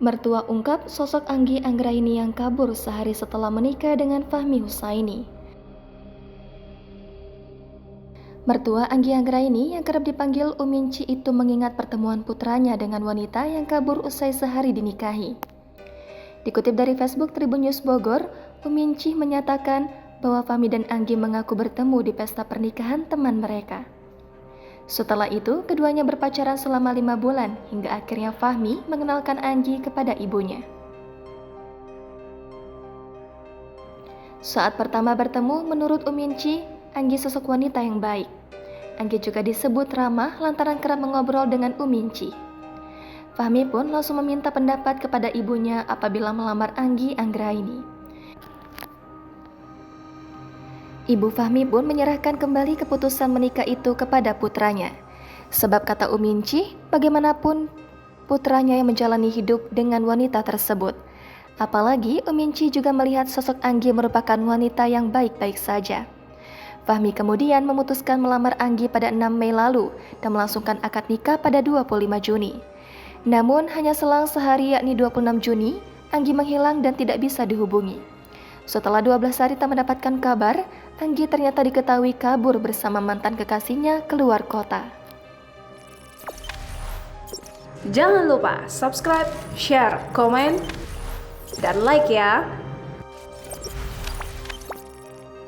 Mertua ungkap sosok Anggi Anggraini yang kabur sehari setelah menikah dengan Fahmi Husaini. Mertua Anggi Anggraini yang kerap dipanggil Uminci itu mengingat pertemuan putranya dengan wanita yang kabur usai sehari dinikahi. Dikutip dari Facebook Tribun News Bogor, Uminci menyatakan bahwa Fahmi dan Anggi mengaku bertemu di pesta pernikahan teman mereka. Setelah itu, keduanya berpacaran selama 5 bulan hingga akhirnya Fahmi mengenalkan Anggi kepada ibunya. Saat pertama bertemu, menurut Uminci, Anggi sosok wanita yang baik. Anggi juga disebut ramah lantaran kerap mengobrol dengan Uminci. Fahmi pun langsung meminta pendapat kepada ibunya apabila melamar Anggi Anggraini. Ibu Fahmi pun menyerahkan kembali keputusan menikah itu kepada putranya. Sebab kata Uminci, bagaimanapun putranya yang menjalani hidup dengan wanita tersebut. Apalagi Uminci juga melihat sosok Anggi merupakan wanita yang baik-baik saja. Fahmi kemudian memutuskan melamar Anggi pada 6 Mei lalu dan melangsungkan akad nikah pada 25 Juni. Namun hanya selang sehari yakni 26 Juni, Anggi menghilang dan tidak bisa dihubungi. Setelah 12 hari tak mendapatkan kabar, Anggi ternyata diketahui kabur bersama mantan kekasihnya keluar kota. Jangan lupa subscribe, share, komen, dan like ya!